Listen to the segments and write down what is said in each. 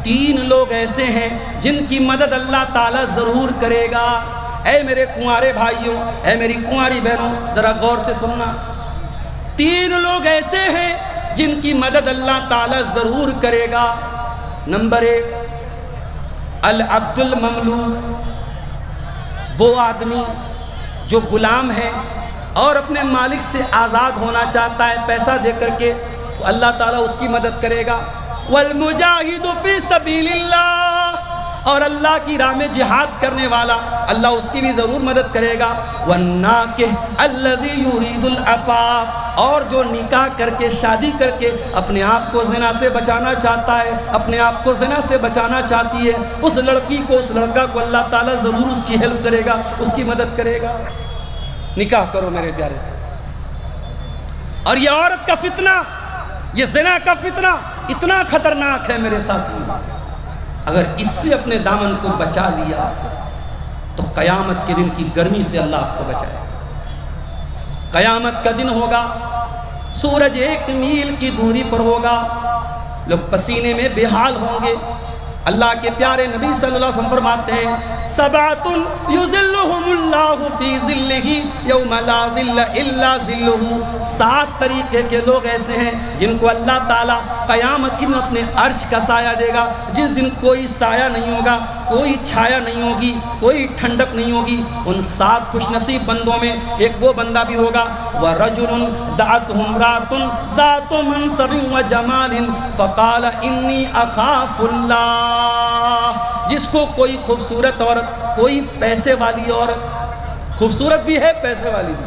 تین لوگ ایسے ہیں جن کی مدد اللہ تعالیٰ ضرور کرے گا۔ اے میرے کنوارے بھائیوں، اے میری کنواری بہنوں، ذرا غور سے سننا۔ تین لوگ ایسے ہیں جن کی مدد اللہ تعالیٰ ضرور کرے گا۔ نمبر 1، العبد المملوک، وہ آدمی جو غلام ہے اور اپنے مالک سے آزاد ہونا چاہتا ہے پیسہ دے کر کے، تو اللہ تعالیٰ اس کی مدد کرے گا۔ والمجاہد فی سبیل اللہ، اور اللہ کی راہ میں جہاد کرنے والا، اللہ اس کی بھی ضرور مدد کرے گا۔ والناکح الذی یرید العفاف، اور جو نکاح کر کے شادی کر کے اپنے آپ کو زنا سے بچانا چاہتا ہے، اپنے آپ کو زنا سے بچانا چاہتی ہے، اس لڑکی کو، اس لڑکا کو اللہ تعالیٰ ضرور اس کی ہیلپ کرے گا، اس کی مدد کرے گا۔ نکاح کرو میرے پیارے ساتھی۔ اور یہ عورت کا فتنہ، یہ زنا کا فتنہ اتنا خطرناک ہے میرے ساتھی، اگر اس سے اپنے دامن کو بچا لیا تو قیامت کے دن کی گرمی سے اللہ آپ کو بچائے گا۔ قیامت کا دن ہوگا، سورج 1 میل کی دوری پر ہوگا، لوگ پسینے میں بے حال ہوں گے۔ اللہ کے پیارے نبی صلی اللہ علیہ وسلم فرماتے ہیں، سبعۃ یظلھم اللہ فی ظلہ یوم لا ظل الا ظلہ، 7 طریقے کے لوگ ایسے ہیں جن کو اللہ تعالیٰ قیامت کے دن اپنے عرش کا سایہ دے گا، جس دن کوئی سایہ نہیں ہوگا، کوئی چھایا نہیں ہوگی، کوئی ٹھنڈک نہیں ہوگی۔ ان 7 خوش نصیب بندوں میں ایک وہ بندہ بھی ہوگا، وَرَجُلٌ دَعَتْهُ امْرَأَةٌ ذَاتُ مَنْصَبٍ وَجَمَالٍ فَقَالَ إِنِّي أَخَافُ اللَّهَ، جس کو کوئی خوبصورت عورت، کوئی پیسے والی عورت، خوبصورت بھی ہے پیسے والی بھی،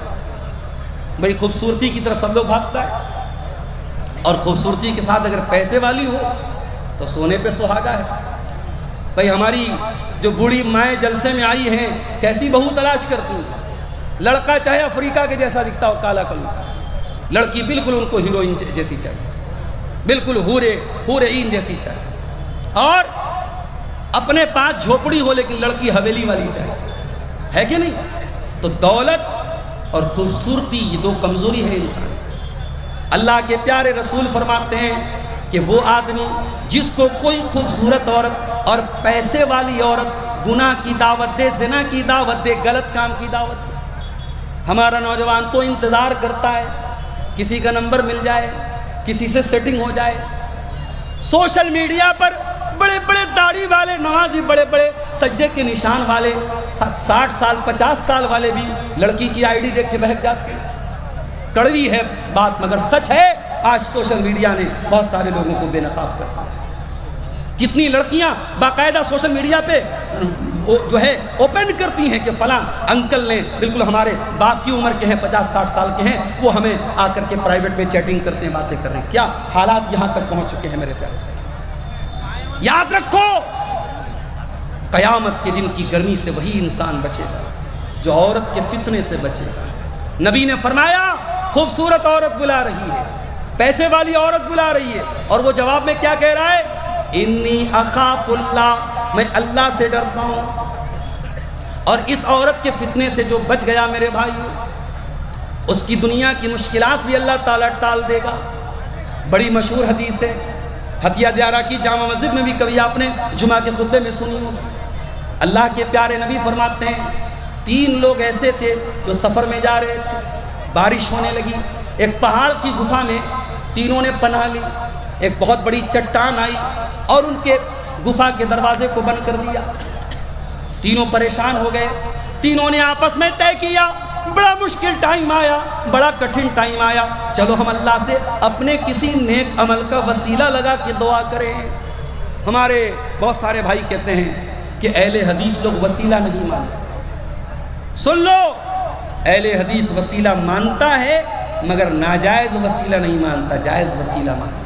بھئی خوبصورتی کی طرف سب لوگ بھاگتا ہے، اور خوبصورتی کے ساتھ اگر پیسے والی ہو تو سونے پہ سہاگا ہے۔ بھئی ہماری جو بوڑھی مائیں جلسے میں آئی ہیں، کیسی بہو تلاش کرتی ہیں؟ لڑکا چاہے افریقہ کے جیسا دکھتا ہو، کالا کلو، لڑکی بالکل ان کو ہیروئن جیسی چاہیے، بالکل حور عین جیسی چاہیے، اور اپنے پاس جھوپڑی ہو لیکن لڑکی حویلی والی چاہیے، ہے کہ نہیں؟ تو دولت اور خوبصورتی یہ 2 کمزوری ہے انسان۔ اللہ کے پیارے رسول فرماتے ہیں کہ وہ آدمی جس کو کوئی خوبصورت عورت اور پیسے والی عورت گناہ کی دعوت دے، زنا کی دعوت دے، غلط کام کی دعوت دے، ہمارا نوجوان تو انتظار کرتا ہے کسی کا نمبر مل جائے، کسی سے سیٹنگ ہو جائے۔ سوشل میڈیا پر بڑے بڑے داڑھی والے نمازی، بڑے بڑے سجدے کے نشان والے، 60 سال 50 سال والے بھی لڑکی کی آئی ڈی دیکھ کے بہک جاتے ہیں۔ کڑوی ہے بات مگر سچ ہے، آج سوشل میڈیا نے بہت سارے لوگوں کو بے نقاب کر دیا۔ کتنی لڑکیاں باقاعدہ سوشل میڈیا پہ جو ہے اوپن کرتی ہیں کہ فلاں انکل نے، بالکل ہمارے باپ کی عمر کے ہیں، 50-60 سال کے ہیں، وہ ہمیں آ کر کے پرائیویٹ میں چیٹنگ کرتے ہیں، باتیں کر رہے ہیں۔ کیا حالات یہاں تک پہنچ چکے ہیں میرے پیارے سے۔ یاد رکھو، قیامت کے دن کی گرمی سے وہی انسان بچے گا جو عورت کے فتنے سے بچے گا۔ نبی نے فرمایا، خوبصورت عورت بلا رہی ہے، پیسے والی عورت بلا رہی ہے، اور وہ جواب میں کیا کہہ رہا ہے؟ انی اخاف اللہ، میں اللہ سے ڈرتا ہوں۔ اور اس عورت کے فتنے سے جو بچ گیا میرے بھائیوں، اس کی دنیا کی مشکلات بھی اللہ تعالیٰ ٹال دے گا۔ بڑی مشہور حدیث ہے، ہتھیا دیارہ کی جامع مسجد میں بھی کبھی آپ نے جمعہ کے خطبے میں سنی ہوگی۔ اللہ کے پیارے نبی فرماتے ہیں، 3 لوگ ایسے تھے جو سفر میں جا رہے تھے، بارش ہونے لگی، ایک پہاڑ کی گفا میں تینوں نے پناہ لی، ایک بہت بڑی چٹان آئی اور ان کے گفا کے دروازے کو بند کر دیا۔ تینوں پریشان ہو گئے، تینوں نے آپس میں طے کیا، بڑا مشکل ٹائم آیا، بڑا کٹھن ٹائم آیا، چلو ہم اللہ سے اپنے کسی نیک عمل کا وسیلہ لگا کے دعا کریں۔ ہمارے بہت سارے بھائی کہتے ہیں کہ اہل حدیث لوگ وسیلہ نہیں مانتے۔ سن لو، اہل حدیث وسیلہ مانتا ہے مگر ناجائز وسیلہ نہیں مانتا، جائز وسیلہ مانتا ہے۔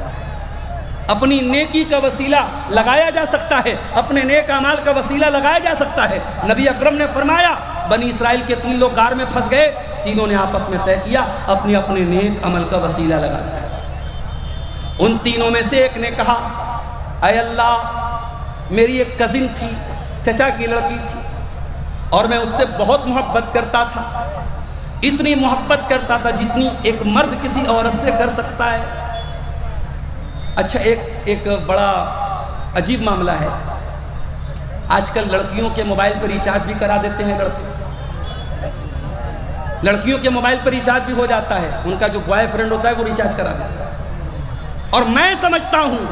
اپنی نیکی کا وسیلہ لگایا جا سکتا ہے، اپنے نیک اعمال کا وسیلہ لگایا جا سکتا ہے۔ نبی اکرم نے فرمایا، بنی اسرائیل کے 3 لوگ غار میں پھنس گئے، تینوں نے آپس میں طے کیا اپنے اپنے نیک عمل کا وسیلہ لگاتا ہے۔ ان تینوں میں سے ایک نے کہا، اے اللہ، میری ایک کزن تھی، چچا کی لڑکی تھی، اور میں اس سے بہت محبت کرتا تھا، اتنی محبت کرتا تھا جتنی ایک مرد کسی عورت سے کر سکتا ہے۔ اچھا، ایک بڑا عجیب معاملہ ہے، آج کل لڑکیوں کے موبائل پر ریچارج بھی کرا دیتے ہیں لڑکیوں کے موبائل پر ریچارج بھی ہو جاتا ہے، ان کا جو بوائے فرینڈ ہوتا ہے وہ ریچارج کرا دیتا ہے۔ اور میں سمجھتا ہوں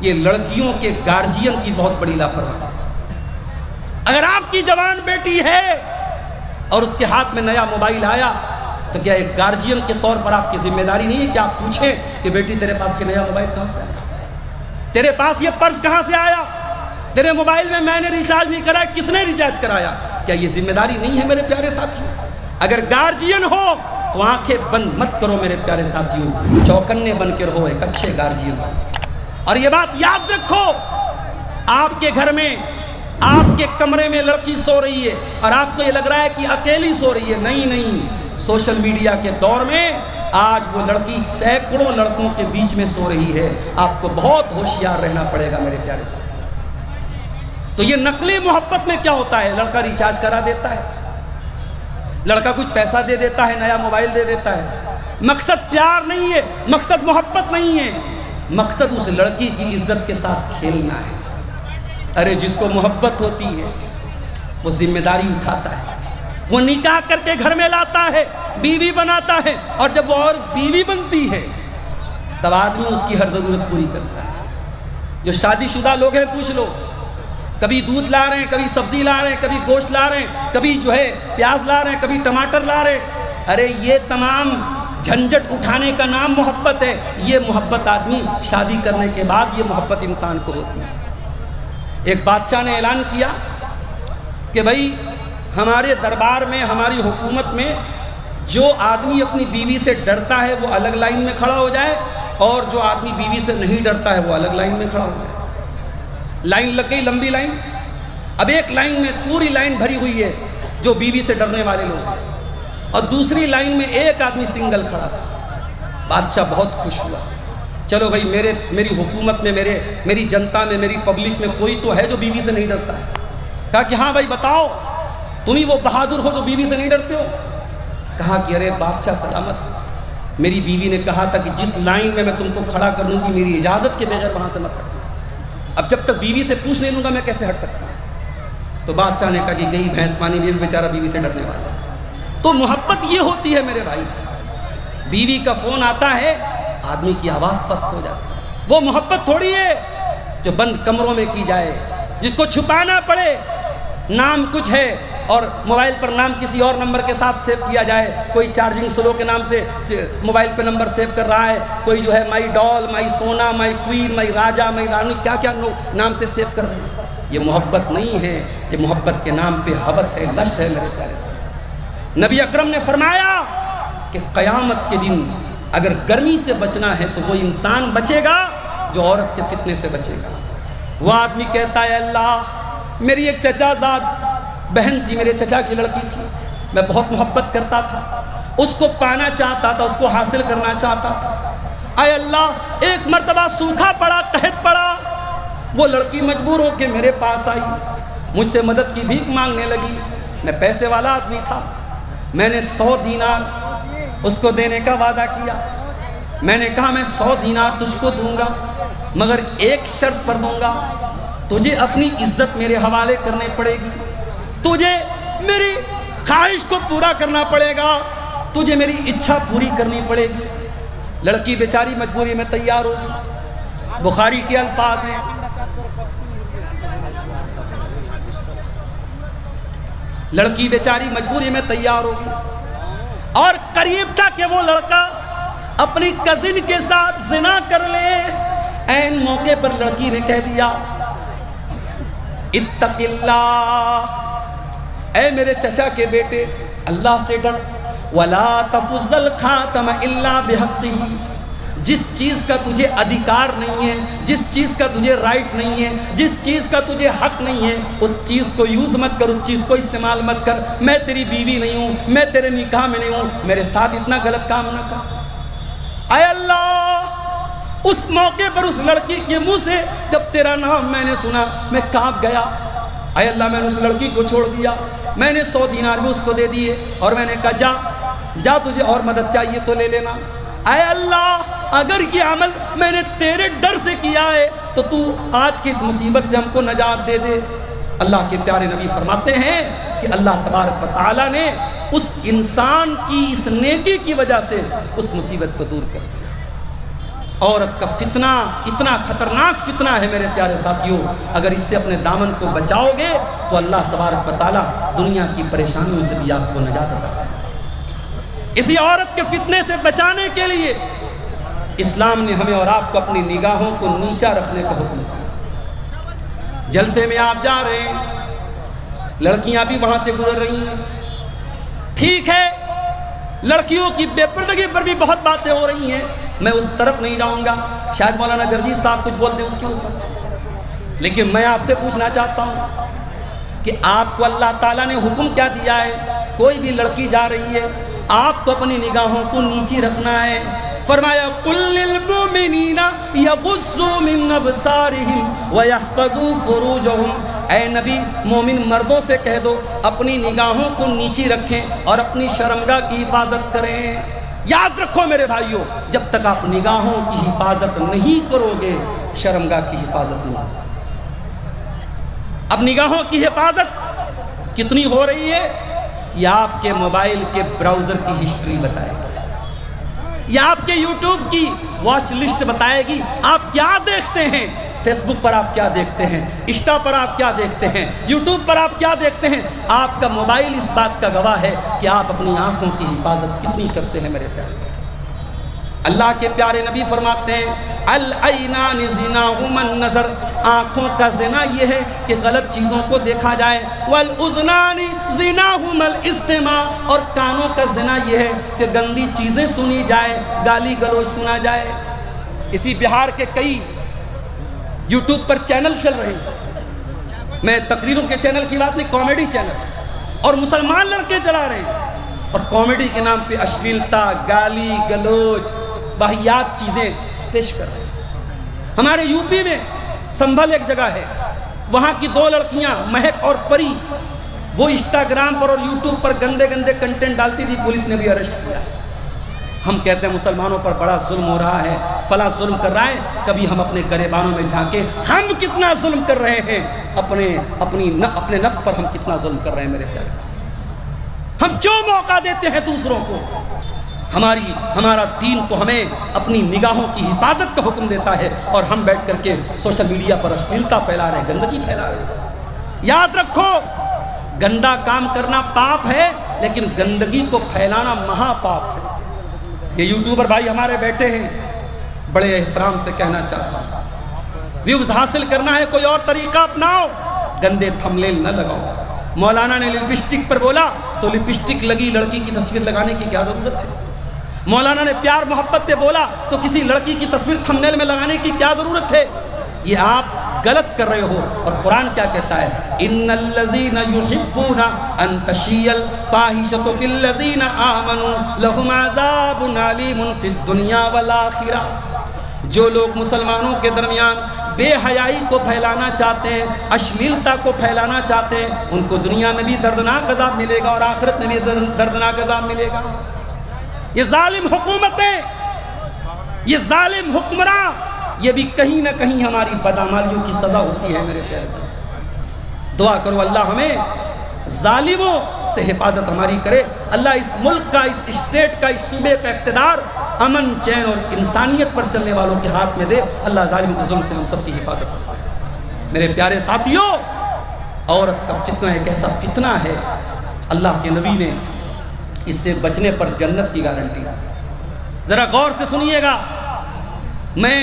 یہ لڑکیوں کے گارجین کی بہت بڑی لاپرواہی ہے۔ اگر آپ کی جوان بیٹی ہے اور اس کے ہاتھ میں نیا موبائل آیا تو کیا ایک گارجین کے طور پر آپ کی ذمہ داری نہیں ہے کہ آپ پوچھیں کہ بیٹی تیرے پاس یہ نیا موبائل کہاں سے آیا، تیرے پاس یہ پرس کہاں سے آیا، تیرے موبائل میں نے ریچارج نہیں کرایا، کس نے ریچارج کرایا؟ کیا یہ ذمہ داری نہیں ہے میرے پیارے ساتھیوں؟ اگر گارجین ہو تو آنکھیں بند مت کرو میرے پیارے ساتھیوں، چوکنے بن کے رہو، ایک اچھے گارجین ہو۔ اور یہ بات یاد رکھو، آپ کے گھر میں آپ کے کمرے میں لڑکی سو رہی ہے اور آپ کو یہ لگ رہا ہے کہ اکیلی سو رہی ہے، نہیں، سوشل میڈیا کے دور میں آج وہ لڑکی سینکڑوں لڑکوں کے بیچ میں سو رہی ہے۔ آپ کو بہت ہوشیار رہنا پڑے گا میرے پیارے ساتھی۔ تو یہ نقلی محبت میں کیا ہوتا ہے؟ لڑکا ریچارج کرا دیتا ہے، لڑکا کچھ پیسہ دے دیتا ہے، نیا موبائل دے دیتا ہے۔ مقصد پیار نہیں ہے، مقصد محبت نہیں ہے، مقصد اس لڑکی کی عزت کے ساتھ کھیلنا ہے۔ ارے جس کو محبت ہوتی ہے وہ ذمہ داری اٹھاتا ہے، وہ نکاح کر کے گھر میں لاتا ہے، بیوی بناتا ہے، اور جب وہ اور بیوی بنتی ہے تب آدمی اس کی ہر ضرورت پوری کرتا ہے۔ جو شادی شدہ لوگ ہیں پوچھ لو، کبھی دودھ لا رہے ہیں، کبھی سبزی لا رہے ہیں، کبھی گوشت لا رہے ہیں، کبھی جو ہے پیاز لا رہے ہیں، کبھی ٹماٹر لا رہے ہیں۔ ارے یہ تمام جھنجٹ اٹھانے کا نام محبت ہے۔ یہ محبت آدمی شادی کرنے کے بعد یہ محبت انسان کو ہوتی ہے۔ ایک بادشاہ نے اعلان کیا کہ بھائی ہمارے دربار میں، ہماری حکومت میں جو آدمی اپنی بیوی سے ڈرتا ہے وہ الگ لائن میں کھڑا ہو جائے، اور جو آدمی بیوی سے نہیں ڈرتا ہے وہ الگ لائن میں کھڑا ہو جائے۔ لائن لگ گئی، لمبی لائن۔ اب ایک لائن میں پوری لائن بھری ہوئی ہے جو بیوی سے ڈرنے والے لوگ، اور دوسری لائن میں ایک آدمی سنگل کھڑا تھا۔ بادشاہ بہت خوش ہوا، چلو بھائی میری حکومت میں، میری جنتا میں، میری پبلک میں کوئی تو ہے جو بیوی سے نہیں ڈرتا ہے۔ کہا کہ ہاں بھائی بتاؤ، تم ہی وہ بہادر ہو جو بیوی سے نہیں ڈرتے ہو۔ کہا کہ ارے بادشاہ سلامت، میری بیوی نے کہا تھا کہ جس لائن میں تم کو کھڑا کر لوں گی میری اجازت کے بغیر وہاں سے مت ہٹو۔ اب جب تک بیوی سے پوچھ نہیں لوں گا میں کیسے ہٹ سکتا ہوں؟ تو بادشاہ نے کہا کہ گئی بھینس پانی میں بیچارہ بیوی سے ڈرنے والا۔ تو محبت یہ ہوتی ہے میرے بھائی، بیوی کا فون آتا ہے آدمی کی آواز پست ہو جاتی ہے۔ وہ محبت تھوڑی ہے جو بند کمروں میں کی جائے، جس کو چھپانا پڑے، نام کچھ ہے اور موبائل پر نام کسی اور نمبر کے ساتھ سیو کیا جائے۔ کوئی چارجنگ سلو کے نام سے موبائل پہ نمبر سیو کر رہا ہے، کوئی جو ہے مائی ڈال، مائی سونا، مائی کوئین، مائی راجا، مائی رانی، کیا کیا نام سے سیو کر رہے ہیں۔ یہ محبت نہیں ہے، یہ محبت کے نام پہ ہوس ہے، لشٹ ہے میرے پیارے ساتھ۔ نبی اکرم نے فرمایا کہ قیامت کے دن اگر گرمی سے بچنا ہے تو وہ انسان بچے گا جو عورت کے فتنے سے بچے گا۔ وہ آدمی کہتا ہے اللہ، میری ایک چچا زاد بہن تھی، میرے چچا کی لڑکی تھی، میں بہت محبت کرتا تھا، اس کو پانا چاہتا تھا، اس کو حاصل کرنا چاہتا تھا۔ اے اللہ، ایک مرتبہ سوکھا پڑا، قحط پڑا، وہ لڑکی مجبور ہو کے میرے پاس آئی، مجھ سے مدد کی بھیک مانگنے لگی۔ میں پیسے والا آدمی تھا، میں نے 100 دینار اس کو دینے کا وعدہ کیا۔ میں نے کہا میں 100 دینار تجھ کو دوں گا، مگر ایک شرط پر دوں گا، تجھے اپنی عزت میرے حوالے کرنے پڑے گی، تجھے میری خواہش کو پورا کرنا پڑے گا، تجھے میری اچھا پوری کرنی پڑے گی۔ لڑکی بیچاری مجبوری میں تیار ہوگی۔ بخاری کے الفاظ ہیں، لڑکی بیچاری مجبوری میں تیار ہوگی، اور قریب تھا کہ وہ لڑکا اپنی کزن کے ساتھ زنا کر لے۔ این موقع پر لڑکی نے کہہ دیا اتق اللہ، اے میرے چچا کے بیٹے اللہ سے ڈر، ولا تفض الخاتم الا بحقہ، جس چیز کا تجھے ادھیکار نہیں ہے، جس چیز کا تجھے رائٹ نہیں ہے، جس چیز کا تجھے حق نہیں ہے، اس چیز کو یوز مت کر، اس چیز کو استعمال مت کر۔ میں تیری بیوی نہیں ہوں، میں تیرے نکاح میں نہیں ہوں، میرے ساتھ اتنا غلط کام نہ کر۔ اے اللہ، اس موقع پر اس لڑکی کے منہ سے جب تیرا نام میں نے سنا میں کانپ گیا۔ اے اللہ، میں نے اس لڑکی کو چھوڑ دیا، میں نے 100 دینار بھی اس کو دے دیے، اور میں نے کہا جا تجھے اور مدد چاہیے تو لے لینا۔ اے اللہ، اگر یہ عمل میں نے تیرے ڈر سے کیا ہے تو تو آج کی اس مصیبت سے ہم کو نجات دے دے۔ اللہ کے پیارے نبی فرماتے ہیں کہ اللہ تبارک و تعالیٰ نے اس انسان کی اس نیکی کی وجہ سے اس مصیبت کو دور کر دیا۔ عورت کا فتنہ اتنا خطرناک فتنہ ہے میرے پیارے ساتھیوں، اگر اس سے اپنے دامن کو بچاؤ گے تو اللہ تبارک و تعالیٰ دنیا کی پریشانیوں سے بھی آپ کو نجات عطا کرے۔ اسی عورت کے فتنے سے بچانے کے لیے اسلام نے ہمیں اور آپ کو اپنی نگاہوں کو نیچا رکھنے کا حکم دیا۔ جلسے میں آپ جا رہے ہیں، لڑکیاں بھی وہاں سے گزر رہی ہیں، ٹھیک ہے، لڑکیوں کی بے پردگی پر بھی بہت باتیں ہو رہی ہیں، میں اس طرف نہیں جاؤں گا، شاید مولانا جرجیت صاحب کچھ بولتے ہیں اس کے اوپر، لیکن میں آپ سے پوچھنا چاہتا ہوں کہ آپ کو اللہ تعالیٰ نے حکم کیا دیا ہے؟ کوئی بھی لڑکی جا رہی ہے، آپ کو اپنی نگاہوں کو نیچی رکھنا ہے۔ فرمایا قُلْ لِلْمُؤْمِنِينَ يَغُضُّوا مِنْ أَبْصَارِهِمْ وَيَحْفَظُوا فُرُوجَهُمْ، اے نبی مومن مردوں سے کہہ دو اپنی نگاہوں کو نیچی رکھیں اور اپنی شرمگاہ کی حفاظت کریں۔ یاد رکھو میرے بھائیوں، جب تک آپ نگاہوں کی حفاظت نہیں کرو گے شرمگاہ کی حفاظت نہیں ہو سکتی۔ اب نگاہوں کی حفاظت کتنی ہو رہی ہے؟ یہ آپ کے موبائل کے براؤزر کی ہسٹری بتائے گی، یہ آپ کے یوٹیوب کی واچ لسٹ بتائے گی، آپ کیا دیکھتے ہیں، فیس بک پر آپ کیا دیکھتے ہیں، انسٹا پر آپ کیا دیکھتے ہیں، یوٹیوب پر آپ کیا دیکھتے ہیں۔ آپ کا موبائل اس بات کا گواہ ہے کہ آپ اپنی آنکھوں کی حفاظت کتنی کرتے ہیں میرے پیارے ساتھ۔ اللہ کے پیارے نبی فرماتے ہیں العینان زناہما النظر، آنکھوں کا زنا یہ ہے کہ غلط چیزوں کو دیکھا جائے، والاذنان زناہما الاستماع، اور کانوں کا زنا یہ ہے کہ گندی چیزیں سنی جائے، گالی گلوچ سنا جائے۔ اسی بہار کے کئی یوٹیوب پر چینل چل رہے ہیں، میں تقریروں کے چینل کی بات نہیں، کامیڈی چینل، اور مسلمان لڑکے چلا رہے ہیں اور کامیڈی کے نام پہ اشلیلتا، گالی گلوچ، واہیات چیزیں پیش کر رہے ہیں۔ ہمارے یو پی میں سنبھل ایک جگہ ہے، وہاں کی دو لڑکیاں مہک اور پری، وہ انسٹاگرام پر اور یوٹیوب پر گندے گندے کنٹینٹ ڈالتی تھی، پولیس نے بھی اریسٹ کیا۔ ہم کہتے ہیں مسلمانوں پر بڑا ظلم ہو رہا ہے، فلاں ظلم کر رہا ہے، کبھی ہم اپنے گریبانوں میں جھانکیں ہم کتنا ظلم کر رہے ہیں، اپنے نفس پر ہم کتنا ظلم کر رہے ہیں میرے پیارے ساتھ۔ ہم کیوں موقع دیتے ہیں دوسروں کو؟ ہمارا دین تو ہمیں اپنی نگاہوں کی حفاظت کا حکم دیتا ہے، اور ہم بیٹھ کر کے سوشل میڈیا پر اشلیلتا پھیلا رہے ہیں، گندگی پھیلا رہے ہیں۔ یاد رکھو، گندا کام کرنا پاپ ہے، لیکن گندگی کو پھیلانا مہا پاپ ہے۔ یہ یوٹیوبر بھائی ہمارے بیٹے ہیں، بڑے احترام سے کہنا چاہتا ہوں، ویوز حاصل کرنا ہے کوئی اور طریقہ اپناؤ، گندے تھمبنیل نہ لگاؤ۔ مولانا نے لپسٹک پر بولا تو لپسٹک لگی لڑکی کی تصویر لگانے کی کیا ضرورت ہے؟ مولانا نے پیار محبت پہ بولا تو کسی لڑکی کی تصویر تھمبنیل میں لگانے کی کیا ضرورت ہے؟ یہ آپ غلط کر رہے ہو، اور قرآن کیا کہتا ہے؟ ان الذین یحبون ان تشیع الفاحشۃ فی الذین آمنوا لہم عذاب علیم فی الدنیا والآخرہ۔ جو لوگ مسلمانوں کے درمیان بے حیائی کو پھیلانا چاہتے ہیں، اشلیلتا کو پھیلانا چاہتے ہیں، ان کو دنیا میں بھی دردناک عذاب ملے گا اور آخرت میں بھی دردناک عذاب ملے گا۔ یہ ظالم حکومتیں، یہ ظالم حکمراں، یہ بھی کہیں نہ کہیں ہماری بدعمالیوں کی سزا ہوتی ہے میرے پیارے ساتھ۔ دعا کرو اللہ ہمیں ظالموں سے حفاظت ہماری کرے، اللہ اس ملک کا، اس اسٹیٹ کا، اس صوبے کا اقتدار امن چین اور انسانیت پر چلنے والوں کے ہاتھ میں دے، اللہ ظالم کے ظلم سے ہم سب کی حفاظت کرے۔ میرے پیارے ساتھیوں، عورت کا فتنہ ایک ایسا فتنہ ہے، اللہ کے نبی نے اس سے بچنے پر جنت کی گارنٹی دی۔ ذرا غور سے سنیے گا، میں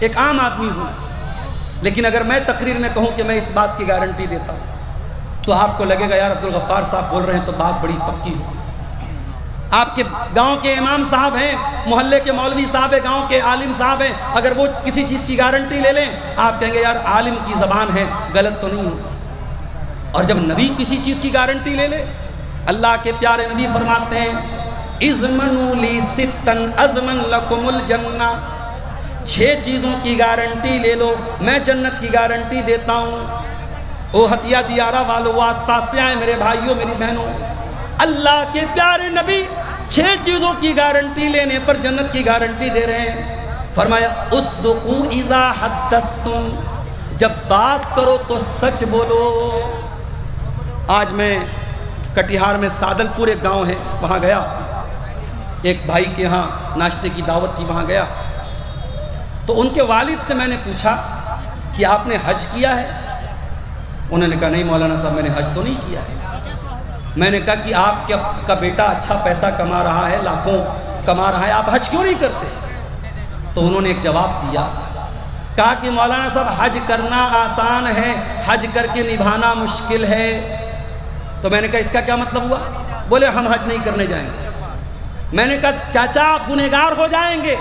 ایک عام آدمی ہوں، لیکن اگر میں تقریر میں کہوں کہ میں اس بات کی گارنٹی دیتا ہوں تو آپ کو لگے گا یار عبدالغفار صاحب بول رہے ہیں تو بات بڑی پکی ہو۔ آپ کے گاؤں کے امام صاحب ہیں، محلے کے مولوی صاحب ہیں، گاؤں کے عالم صاحب ہیں، اگر وہ کسی چیز کی گارنٹی لے لیں آپ کہیں گے یار عالم کی زبان ہے، غلط تو نہیں ہوگا۔ اور جب نبی کسی چیز کی گارنٹی لے لے، اللہ کے پیارے نبی فرماتے ہیں اضمنوا لی ستن اضمن لکم الجنہ، 6 چیزوں کی گارنٹی لے لو، میں جنت کی گارنٹی دیتا ہوں۔ او ہتیا دیارہ والو، وہ آس پاس سے آئے میرے بھائیوں میری بہنوں، اللہ کے پیارے نبی 6 چیزوں کی گارنٹی لینے پر جنت کی گارنٹی دے رہے ہیں۔ فرمایا اصدقوا اذا حدثتم، جب بات کرو تو سچ بولو۔ آج میں کٹیہار میں سادل پور ایک گاؤں ہے، وہاں گیا، ایک بھائی کے یہاں ناشتے کی دعوت تھی، وہاں گیا تو ان کے والد سے میں نے پوچھا کہ آپ نے حج کیا ہے؟ انہوں نے کہا نہیں مولانا صاحب، میں نے حج تو نہیں کیا ہے۔ میں نے کہا کہ آپ کا بیٹا اچھا پیسہ کما رہا ہے، لاکھوں کما رہا ہے، آپ حج کیوں نہیں کرتے؟ تو انہوں نے ایک جواب دیا، کہا کہ مولانا صاحب حج کرنا آسان ہے، حج کر کے نبھانا مشکل ہے۔ تو میں نے کہا اس کا کیا مطلب ہوا؟ بولے ہم حج نہیں کرنے جائیں گے۔ میں نے کہا چاچا آپ گنہگار ہو جائیں گے،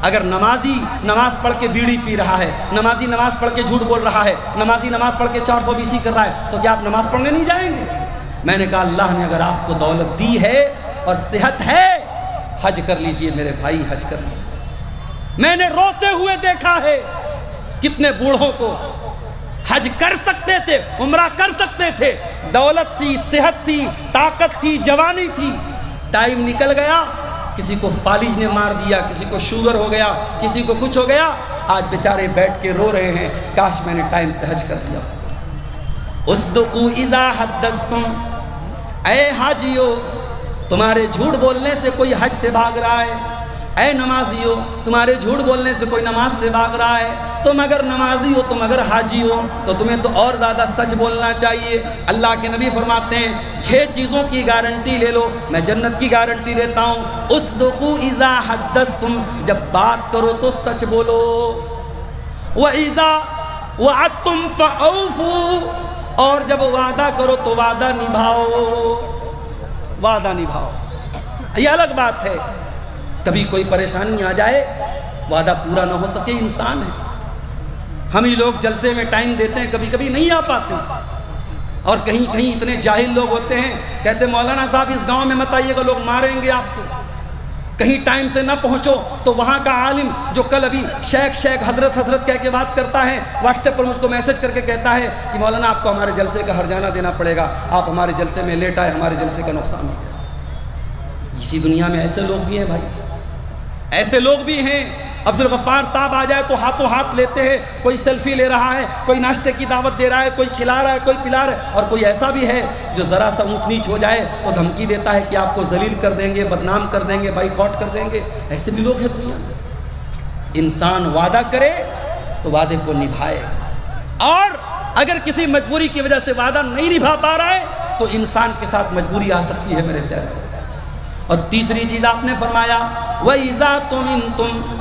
اگر نمازی نماز پڑھ کے بیڑی پی رہا ہے، نمازی نماز پڑھ کے جھوٹ بول رہا ہے، نمازی نماز پڑھ کے 420 کر رہا ہے، تو کیا آپ نماز پڑھنے نہیں جائیں گے؟ میں نے کہا اللہ نے اگر آپ کو دولت دی ہے اور صحت ہے، حج کر لیجئے میرے بھائی، حج کر لیجئے۔ میں نے روتے ہوئے دیکھا ہے کتنے بوڑھوں کو حج کر سکتے تھے، عمرہ کر سکتے تھے، دولت تھی، صحت تھی، طاقت تھی، جوانی تھی، ٹائم نکل گیا، کسی کو فالج نے مار دیا، کسی کو شوگر ہو گیا، کسی کو کچھ ہو گیا، آج بیچارے بیٹھ کے رو رہے ہیں کاش میں نے ٹائم سے حج کر دیا۔ اصدقوا اذا حدثتم، اے حاجیو تمہارے جھوٹ بولنے سے کوئی حج سے بھاگ رہا ہے، اے نمازیو تمہارے جھوٹ بولنے سے کوئی نماز سے بھاگ رہا ہے، تم اگر نمازی ہو، تم اگر حاجی ہو تو تمہیں تو اور زیادہ سچ بولنا چاہیے۔ اللہ کے نبی فرماتے ہیں 6 چیزوں کی گارنٹی لے لو، میں جنت کی گارنٹی دیتا ہوں۔ اصدقوا اذا حدثتم، جب بات کرو تو سچ بولو، وَإِذَا وَعَدتُّمْ فَأَوْفُوا، اور جب وعدہ کرو تو وعدہ نبھاؤ، وعدہ نبھاؤ۔ یہ الگ بات ہے، کبھی کوئی پریشانی آ جائے، وعدہ پورا نہ ہو سکے، انسان ہے، ہم ہی لوگ جلسے میں ٹائم دیتے ہیں، کبھی کبھی نہیں آ پاتے، اور کہیں کہیں اتنے جاہل لوگ ہوتے ہیں، کہتے ہیں مولانا صاحب اس گاؤں میں مت آئیے گا، لوگ ماریں گے آپ کو، کہیں ٹائم سے نہ پہنچو تو وہاں کا عالم جو کل ابھی شیخ حضرت کہہ کے بات کرتا ہے، واٹس ایپ پر مجھ کو میسج کر کے کہتا ہے کہ مولانا آپ کو ہمارے جلسے کا ہرجانہ دینا پڑے گا، آپ ہمارے جلسے میں لیٹ آئے، ہمارے جلسے کا نقصان ہو گیا۔ اسی دنیا میں ایسے لوگ بھی ہیں بھائی، ایسے لوگ بھی ہیں۔ عبد الغفار صاحب آ جائے تو ہاتھوں ہاتھ لیتے ہیں، کوئی سیلفی لے رہا ہے، کوئی ناشتے کی دعوت دے رہا ہے، کوئی کھلا رہا ہے، کوئی پلا رہا ہے، اور کوئی ایسا بھی ہے جو ذرا سا اونچ نیچ ہو جائے تو دھمکی دیتا ہے کہ آپ کو ذلیل کر دیں گے، بدنام کر دیں گے، بائیکاٹ کر دیں گے۔ ایسے بھی لوگ ہیں دنیا میں۔ انسان وعدہ کرے تو وعدے کو نبھائے، اور اگر کسی مجبوری کی وجہ سے وعدہ نہیں نبھا پا رہا ہے تو انسان کے ساتھ مجبوری آ سکتی ہے میرے پیارے سے۔ اور تیسری چیز آپ نے فرمایا وَإِذَا تُمِنْتُمْ،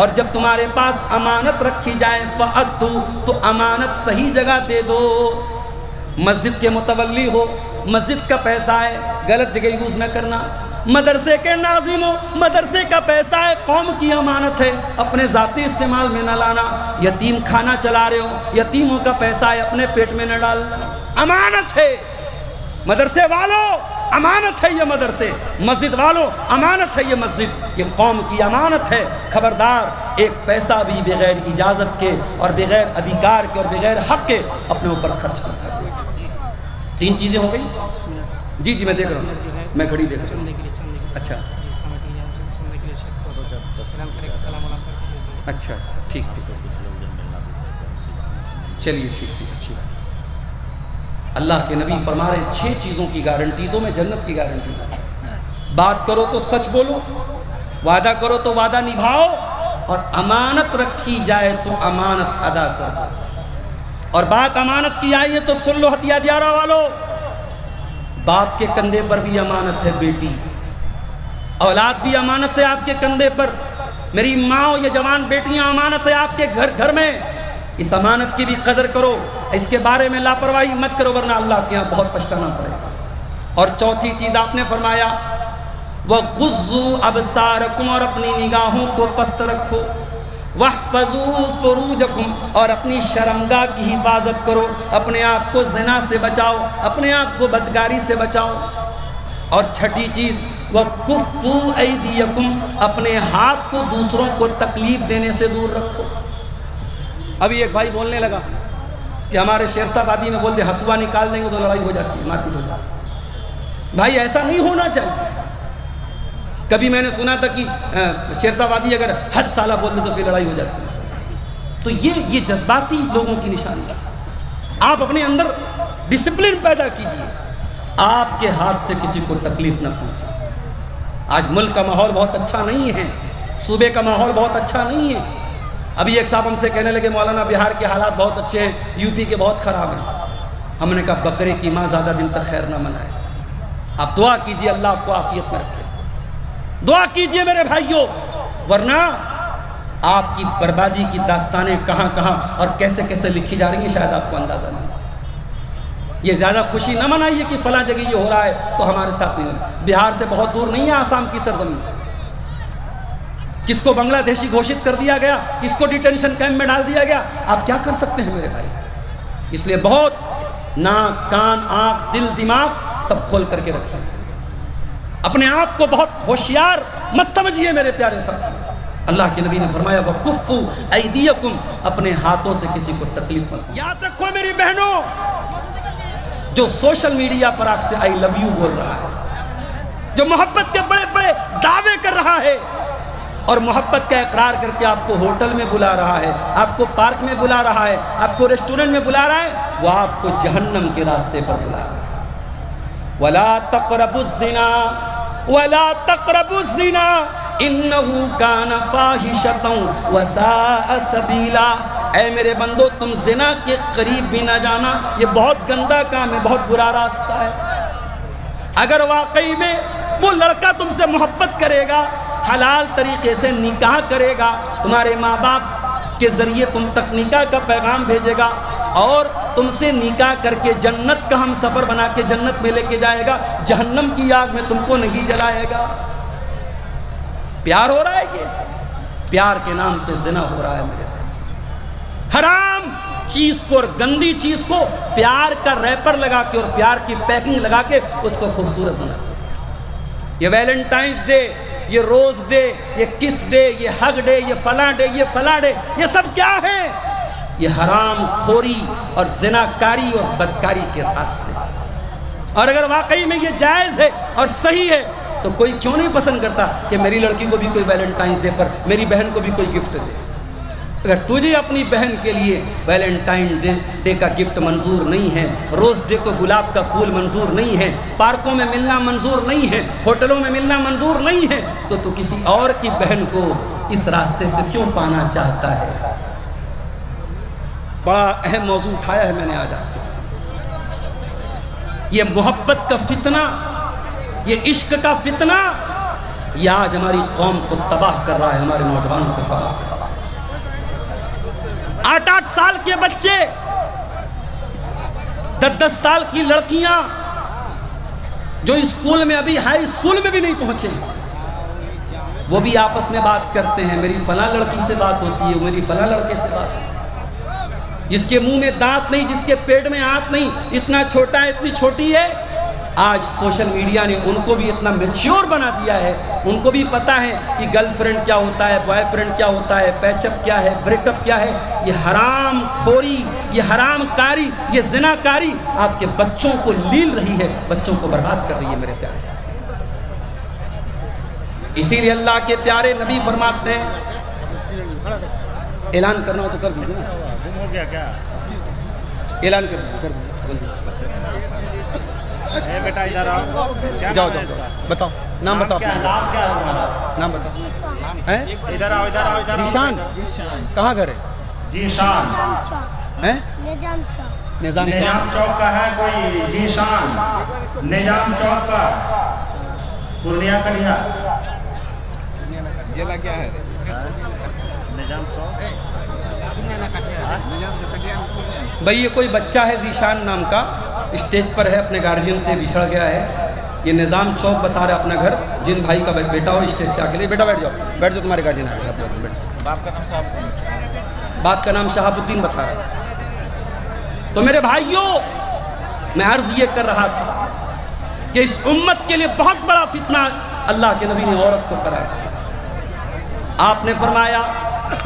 اور جب تمہارے پاس امانت رکھی جائے فَأَدُّوا، تو امانت صحیح جگہ دے دو۔ مسجد کے متولی ہو، مسجد کا پیسہ ہے، غلط جگہ یوز نہ کرنا۔ مدرسے کے ناظم ہو، مدرسے کا پیسہ ہے، قوم کی امانت ہے، اپنے ذاتی استعمال میں نہ لانا۔ یتیم کھانا چلا رہے ہو، یتیموں کا پیسہ ہے، اپنے پیٹ میں نہ ڈالنا، امانت ہے۔ مدرسے والوں امانت ہے یہ مدرسے، مسجد والوں امانت ہے یہ مسجد، یہ قوم کی امانت ہے۔ خبردار ایک پیسہ بھی بغیر اجازت کے اور بغیر ادھیکار کے اور بغیر حق کے اپنے اوپر خرچ نہ کریں۔ 3 چیزیں ہو گئی؟ جی میں دیکھ رہا ہوں، میں گھڑی دیکھ رہا ہوں۔ اچھا اچھا ٹھیک چلیے ٹھیک اچھی بات۔ اللہ کے نبی فرما رہے 6 چیزوں کی گارنٹی دو، میں جنت کی گارنٹی دوں۔ بات کرو تو سچ بولو، وعدہ کرو تو وعدہ نبھاؤ، اور امانت رکھی جائے تو امانت ادا کر دو۔ اور بات امانت کی آئی ہے تو سن لو ہتھیا دیارہ والو، باپ کے کندھے پر بھی امانت ہے بیٹی، اولاد بھی امانت ہے آپ کے کندھے پر، میری ماں یہ جوان بیٹیاں امانت ہے آپ کے گھر میں۔ اس امانت کی بھی قدر کرو، اس کے بارے میں لاپرواہی مت کرو، ورنہ اللہ کے یہاں بہت پچھتانا پڑے گا۔ اور چوتھی چیز آپ نے فرمایا وَغُضُّوا أَبْصَارَكُمْ، اور اپنی نگاہوں کو پست رکھو، وَاحْفَظُوا فُرُوجَكُمْ، اور اپنی شرمگاہ کی حفاظت کرو، اپنے آپ کو زنا سے بچاؤ، اپنے آپ کو بدکاری سے بچاؤ۔ اور چھٹی چیز وَكُفُّوا أَيْدِيَكُمْ، اپنے ہاتھ کو دوسروں کو تکلیف دینے سے دور رکھو۔ ابھی ایک بھائی بولنے لگا کہ ہمارے شیرسا بادی میں بول دے ہسوا نکال دیں گے تو لڑائی ہو جاتی ہے، مار پیٹ ہو جاتی ہے۔ بھائی ایسا نہیں ہونا چاہیے، کبھی میں نے سنا تھا کہ شیرزا وادی اگر 10 سالہ بول دے تو پھر لڑائی ہو جاتی ہے. تو یہ جذباتی لوگوں کی نشانی ہے. آپ اپنے اندر ڈسپلن پیدا کیجئے, آپ کے ہاتھ سے کسی کو تکلیف نہ پہنچے. آج ملک کا ماحول بہت اچھا نہیں ہے, صوبے کا ماحول بہت اچھا نہیں ہے. ابھی ایک صاحب ہم سے کہنے لگے مولانا بہار کے حالات بہت اچھے ہیں, یو پی کے بہت خراب ہیں. ہم نے کہا بکرے کی ماں زیادہ دن تک خیر نہ منائے. آپ دعا کیجئے اللہ آپ کو عافیت میں رکھے, دعا کیجئے میرے بھائیوں, ورنہ آپ کی بربادی کی داستانیں کہاں کہاں اور کیسے کیسے لکھی جا رہی ہیں شاید آپ کو اندازہ نہیں. یہ زیادہ خوشی نہ منائیے کہ فلاں جگہ یہ ہو رہا ہے تو ہمارے ساتھ نہیں ہو رہا. بہار سے بہت دور نہیں ہے آسام کی سرزمین. کس کو بنگلہ دیشی گھوشت کر دیا گیا, کس کو ڈیٹینشن کیمپ میں ڈال دیا گیا, آپ کیا کر سکتے ہیں میرے بھائی. اس لیے بہت ناک کان آنکھ دل دماغ سب کھول کر کے رکھیں. اپنے آپ کو بہت ہوشیار مت سمجھیے میرے پیارے ساتھی. اللہ کے نبی نے فرمایا وَكُفُّوا أَيْدِيَكُمْ, اپنے ہاتھوں سے کسی کو تکلیف مت. یاد رکھو میری بہنوں, جو سوشل میڈیا پر آپ سے آئی لو یو بول رہا ہے, جو محبت کے بڑے بڑے دعوے کر رہا ہے اور محبت کا اقرار کر کے آپ کو ہوٹل میں بلا رہا ہے, آپ کو پارک میں بلا رہا ہے, آپ کو ریسٹورنٹ میں بلا رہا ہے, وہ آپ کو جہنم کے راستے پر بلا رہا ہے. وَلَا تَقْرَبُوا الزِّنَا وَلَا تَقْرَبُوا الزِّنَا إِنَّهُ كَانَ فَاحِشَةً وَسَاءَ سَبِيلًا. اے میرے بندو, تم زنا کے قریب بھی نہ جانا, یہ بہت گندا کام ہے, بہت برا راستہ ہے. اگر واقعی میں وہ لڑکا تم سے محبت کرے گا, حلال طریقے سے نکاح کرے گا, تمہارے ماں باپ کے ذریعے تم تک نکاح کا پیغام بھیجے گا اور تم سے نکاح کر کے جنت کا ہم سفر بنا کے جنت میں لے کے جائے گا, جہنم کی آگ میں تم کو نہیں جلائے گا. پیار ہو رہا ہے, یہ پیار کے نام پہ زنا ہو رہا ہے میرے ساتھ. حرام چیز کو اور گندی چیز کو پیار کا ریپر لگا کے اور پیار کی پیکنگ لگا کے اس کو خوبصورت بنا دیا. یہ ویلنٹائنس ڈے, یہ روز ڈے, یہ کس ڈے, یہ ہگ ڈے, یہ فلاں ڈے, یہ فلاں ڈے, یہ سب کیا ہے؟ یہ حرام خوری اور زناکاری اور بدکاری کے راستے. اور اگر واقعی میں یہ جائز ہے اور صحیح ہے تو کوئی کیوں نہیں پسند کرتا کہ میری لڑکی کو بھی کوئی ویلنٹائنس ڈے پر, میری بہن کو بھی کوئی گفٹ دے. اگر تجھے اپنی بہن کے لیے ویلنٹائن ڈے کا گفٹ منظور نہیں ہے, روز ڈے کو گلاب کا پھول منظور نہیں ہے, پارکوں میں ملنا منظور نہیں ہے, ہوٹلوں میں ملنا منظور نہیں ہے, تو تو کسی اور کی بہن کو اس راستے سے کیوں پانا چاہتا ہے؟ بڑا اہم موضوع اٹھایا ہے میں نے آج آپ کے ساتھ. یہ محبت کا فتنہ, یہ عشق کا فتنہ, یہ آج ہماری قوم کو تباہ کر رہا ہے, ہمارے نوجوانوں کو تباہ کر رہا ہے. 8-8 سال کے بچے, 10-10 سال کی لڑکیاں جو اسکول میں ابھی ہائی اسکول میں بھی نہیں پہنچے, وہ بھی آپس میں بات کرتے ہیں, میری فلاں لڑکی سے بات ہوتی ہے, میری فلاں لڑکے سے بات ہوتی ہے. جس کے منہ میں دانت نہیں, جس کے پیٹ میں ہاتھ نہیں, اتنا چھوٹا ہے, اتنی چھوٹی ہے. آج سوشل میڈیا نے ان کو بھی اتنا میچیور بنا دیا ہے, ان کو بھی پتا ہے کہ گرل فرینڈ کیا ہوتا ہے, بوائے فرینڈ کیا ہوتا ہے, پیچ اپ کیا ہے, بریک اپ کیا ہے. یہ حرام خوری, یہ حرام کاری, یہ زنا کاری آپ کے بچوں کو لیل رہی ہے, بچوں کو برباد کر رہی ہے میرے پیارے ساتھی. اسی لیے اللہ کے پیارے نبی فرماتے ہیں, اعلان کرنا ہو تو کر دیجیے نا, اعلان کر دیجیے. بیٹا ادھر آؤ, جاؤ بتاؤ, نام بتاؤ, نام بتاؤ. ادھر آؤ, ادھر آؤ, ادھر. ذیشان, کہاں گھر ہے؟ ذیشان نظام چوک کا ہے کوئی, ذیشان نظام چوک کا, پورنیہ کڑیا. ضلع کیا ہے؟ نظام چوک. بھئی یہ کوئی بچہ ہے ذیشان نام کا, اسٹیج پر ہے, اپنے گارجین سے بچھڑ گیا ہے. یہ نظام چوک بتا رہا ہے اپنا گھر, جن بھائی کا بیٹا ہو اسٹیج سے آ کے لے. بیٹا بیٹھ جاؤ, بیٹھ جاؤ, تمہارے گارجین آ گئے. باپ کا نام صاحب, باپ کا نام شہاب الدین بتا رہا ہے. تو میرے بھائیوں, میں عرض یہ کر رہا تھا کہ اس امت کے لیے بہت بڑا فتنہ اللہ کے نبی نے عورت کو کرا ہے. آپ نے فرمایا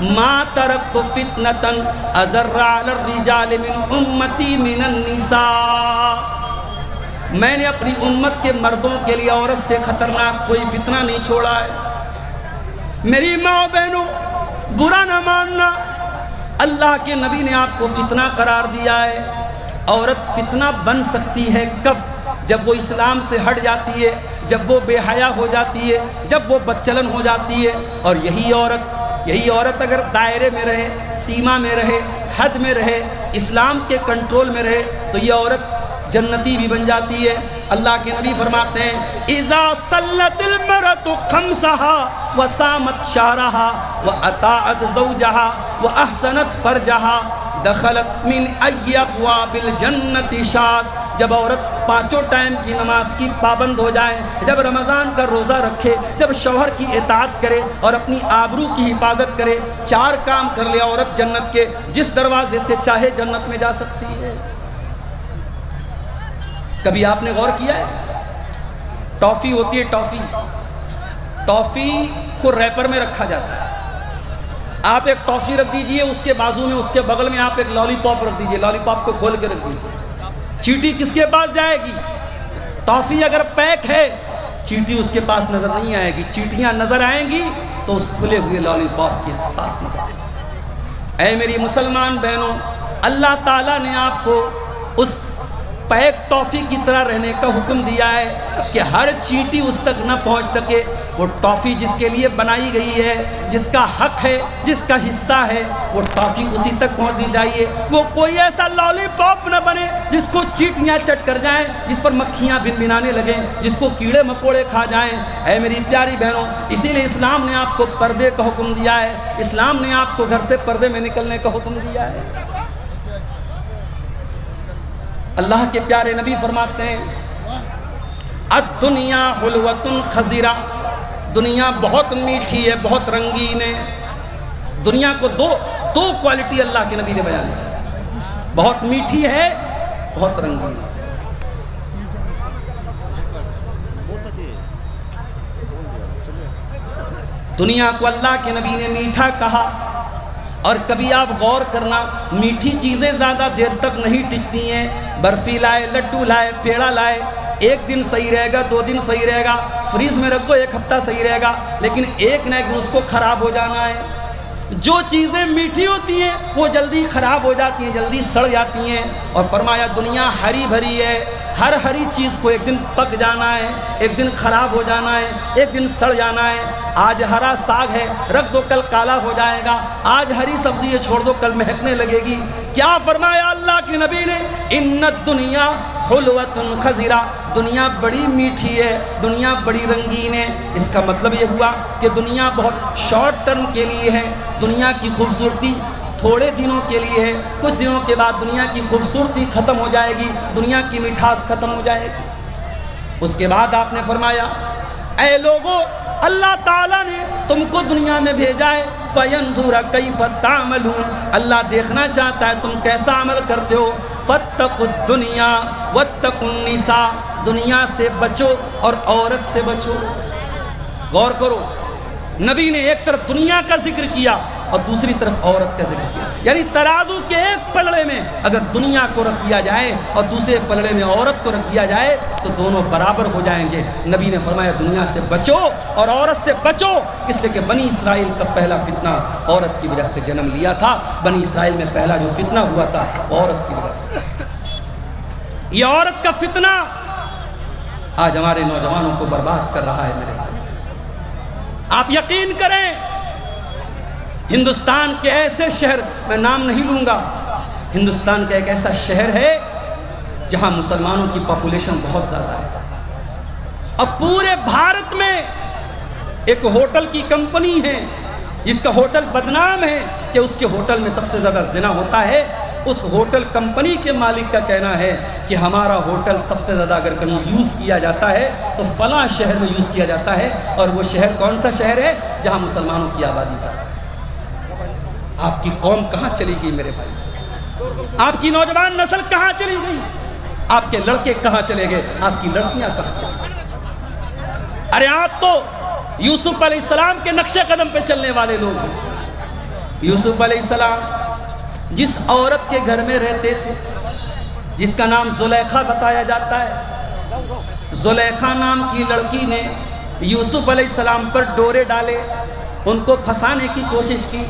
ما ترکت فتنةً اضر علی الرجال من امتی من النساء. میں نے اپنی امت کے مردوں کے لیے عورت سے خطرناک کوئی فتنہ نہیں چھوڑا ہے۔ میری ماں بہنوں، برا نہ ماننا، اللہ کے نبی نے آپ کو فتنہ قرار دیا ہے۔ عورت فتنہ بن سکتی ہے کب؟ جب وہ اسلام سے ہٹ جاتی ہے، جب وہ بے حیا ہو جاتی ہے، جب وہ بدچلن ہو جاتی ہے۔ اور یہی عورت اگر دائرے میں رہے، سیما میں رہے، حد میں رہے، اسلام کے کنٹرول میں رہے، تو یہ عورت جنتی بھی بن جاتی ہے۔ اللہ کے نبی فرماتے ہیں اذا صلت المرأة خمسها وصامت شهرها واطاعت زوجها واحسنت فرجها دخلت من ای ابواب الجنة شاءت۔ جب عورت پانچوں ٹائم کی نماز کی پابند ہو جائے، جب رمضان کا روزہ رکھے، جب شوہر کی اطاعت کرے اور اپنی آبرو کی حفاظت کرے، 4 کام کر لے، عورت جنت کے جس دروازے سے چاہے جنت میں جا سکتی ہے۔ کبھی آپ نے غور کیا ہے؟ ٹافی ہوتی ہے، ٹافی کو ریپر میں رکھا جاتا ہے۔ آپ ایک ٹافی رکھ دیجئے، اس کے بازو میں، اس کے بغل میں آپ ایک لالی پاپ رکھ دیجئے، لالی پاپ کو کھول کے رکھ دیجئے۔ چیٹی کس کے پاس جائے گی؟ ٹافی اگر پیک ہے، چیٹی اس کے پاس نظر نہیں آئے گی۔ چیٹیاں نظر آئیں گی تو اس کھلے ہوئے لالی پاپ کے پاس نظر آئیں گی۔ اے میری مسلمان بہنوں، اللہ تعالیٰ نے آپ کو اس پیک ٹافی کی طرح رہنے کا حکم دیا ہے کہ ہر چیٹی اس تک نہ پہنچ سکے۔ وہ ٹافی جس کے لیے بنائی گئی ہے، جس کا حق ہے، جس کا حصہ ہے، وہ ٹافی اسی تک پہنچنی چاہیے۔ وہ کوئی ایسا لالی پاپ نہ بنے جس کو چیٹیاں چٹ کر جائیں، جس پر مکھیاں بنبنانے لگیں، جس کو کیڑے مکوڑے کھا جائیں۔ اے میری پیاری بہنوں، اسی لیے اسلام نے آپ کو پردے کا حکم دیا ہے، اسلام نے آپ کو گھر سے پردے میں نکلنے کا حکم دیا ہے۔ اللہ کے پیارے نبی فرماتے ہیں الدنیا حلوۃ خضرہ، دنیا بہت میٹھی ہے، بہت رنگین ہے۔ دنیا کو دو کوالٹی اللہ کے نبی نے بیان کی، بہت میٹھی ہے، بہت رنگین ہے۔ دنیا کو اللہ کے نبی نے میٹھا کہا، اور کبھی آپ غور کرنا، میٹھی چیزیں زیادہ دیر تک نہیں ٹکتی ہیں۔ برفی لائے، لڈو لائے، پیڑا لائے، 1 دن صحیح رہے گا، 2 دن صحیح رہے گا، فریز میں رکھ دو 1 ہفتہ صحیح رہے گا، لیکن ایک نہ ایک دن اس کو خراب ہو جانا ہے۔ جو چیزیں میٹھی ہوتی ہیں وہ جلدی خراب ہو جاتی ہیں، جلدی سڑ جاتی ہیں۔ اور فرمایا دنیا ہری بھری ہے، ہر ہری چیز کو ایک دن پک جانا ہے، ایک دن خراب ہو جانا ہے، ایک دن سڑ جانا ہے۔ آج ہرا ساگ ہے، رکھ دو کل کالا ہو جائے گا، آج ہری سبزی ہے چھوڑ دو کل مہکنے لگے گی۔ کیا فرمایا اللہ کے نبی نے؟ ان الدنیا حلوۃ خضرہ، دنیا بڑی میٹھی ہے، دنیا بڑی رنگین ہے۔ اس کا مطلب یہ ہوا کہ دنیا بہت شارٹ ٹرم کے لیے ہے، دنیا کی خوبصورتی تھوڑے دنوں کے لیے ہے، کچھ دنوں کے بعد دنیا کی خوبصورتی ختم ہو جائے گی، دنیا کی مٹھاس ختم ہو جائے گی۔ اس کے بعد آپ نے فرمایا اے لوگو، اللہ تعالیٰ نے تم کو دنیا میں بھیجا ہے فَيَنْظُرَ كَيْفَ تَعْمَلُونَ، اللہ دیکھنا چاہتا ہے تم کیسا عمل کرتے ہو۔ فَاتَّقُوا الدُّنْيَا وَاتَّقُوا النِّسَاءَ، دنیا سے بچو اور عورت سے بچو۔ غور کرو، نبی نے ایک طرف دنیا کا ذکر کیا اور دوسری طرف عورت کا ذکر کیا، یعنی ترازو کے ایک پلڑے میں اگر دنیا کو رکھ دیا جائے اور دوسرے پلڑے میں عورت کو رکھ دیا جائے تو دونوں برابر ہو جائیں گے۔ نبی نے فرمایا دنیا سے بچو اور عورت سے بچو، اس لیے کہ بنی اسرائیل کا پہلا فتنہ عورت کی وجہ سے جنم لیا تھا۔ بنی اسرائیل میں پہلا جو فتنہ ہوا تھا عورت کی وجہ سے۔ یہ عورت کا فتنہ آج ہمارے نوجوانوں کو برباد کر رہا ہے میرے ساتھ۔ آپ یقین کریں، ہندوستان کے ایسے شہر، میں نام نہیں لوں گا، ہندوستان کا ایک ایسا شہر ہے جہاں مسلمانوں کی پاپولیشن بہت زیادہ ہے۔ اب پورے بھارت میں ایک ہوٹل کی کمپنی ہے جس کا ہوٹل بدنام ہے کہ اس کے ہوٹل میں سب سے زیادہ زنا ہوتا ہے۔ اس ہوٹل کمپنی کے مالک کا کہنا ہے کہ ہمارا ہوٹل سب سے زیادہ اگر کہیں یوز کیا جاتا ہے تو فلاں شہر میں یوز کیا جاتا ہے، اور وہ شہر کون سا شہر ہے؟ جہاں مسلمانوں کی آبادی زیادہ ہے۔ آپ کی قوم کہاں چلی گئی میرے بھائی؟ آپ کی نوجوان نسل کہاں چلی گئی؟ آپ کے لڑکے کہاں چلے گئے؟ آپ کی لڑکیاں کہاں چلی گئی؟ ارے آپ تو یوسف علیہ السلام کے نقش قدم پہ چلنے والے لوگ ہیں۔ یوسف علیہ السلام جس عورت کے گھر میں رہتے تھے، جس کا نام زلیخا بتایا جاتا ہے، زلیخا نام کی لڑکی نے یوسف علیہ السلام پر ڈورے ڈالے، ان کو پھنسانے کی کوشش کی،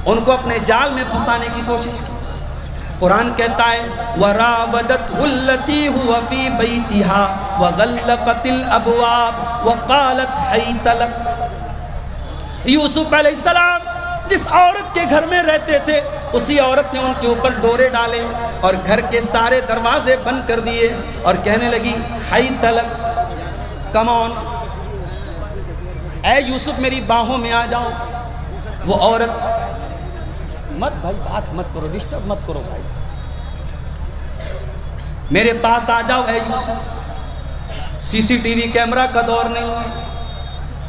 ان کو اپنے جال میں پھنسانے کی کوشش کی۔ قرآن کہتا ہے وَرَاوَدَتْهُ الَّتِي هُوَ فِي بَيْتِهَا وَغَلَّقَتِ الْأَبْوَابَ وَقَالَتْ حَيْتَ لَكَ۔ یوسف علیہ السلام جس عورت کے گھر میں رہتے تھے، اسی عورت نے ان کے اوپر ڈورے ڈالے اور گھر کے سارے دروازے بند کر دیے اور کہنے لگی حیت لک، کم آن، اے یوسف میری باہوں میں آ جاؤ۔ وہ عورت، مت بھائی بات مت کرو، ڈسٹرب مت کرو بھائی، میرے پاس آ جاؤ اے یوسف۔ سی سی ٹی وی کیمرہ کا دور نہیں ہے،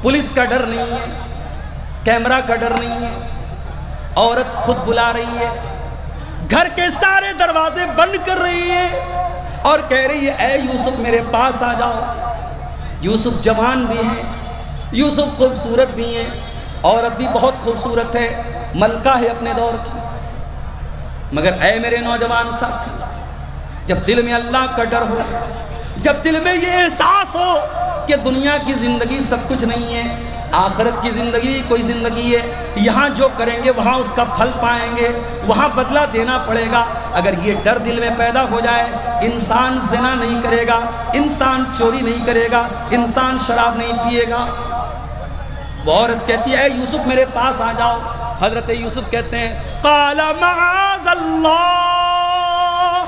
پولیس کا ڈر نہیں ہے، کیمرہ کا ڈر نہیں ہے، عورت خود بلا رہی ہے، گھر کے سارے دروازے بند کر رہی ہے اور کہہ رہی ہے اے یوسف میرے پاس آ جاؤ۔ یوسف جوان بھی ہیں، یوسف خوبصورت بھی ہیں، عورت بھی بہت خوبصورت ہے، ملکہ ہے اپنے دور کی، مگر اے میرے نوجوان ساتھی، جب دل میں اللہ کا ڈر ہو، جب دل میں یہ احساس ہو کہ دنیا کی زندگی سب کچھ نہیں ہے، آخرت کی زندگی کوئی زندگی ہے، یہاں جو کریں گے وہاں اس کا پھل پائیں گے، وہاں بدلہ دینا پڑے گا، اگر یہ ڈر دل میں پیدا ہو جائے، انسان زنا نہیں کرے گا، انسان چوری نہیں کرے گا، انسان شراب نہیں پیے گا۔ وہ عورت کہتی ہے اے یوسف میرے پاس آ جاؤ۔ حضرت یوسف کہتے ہیں قال معاذ اللہ،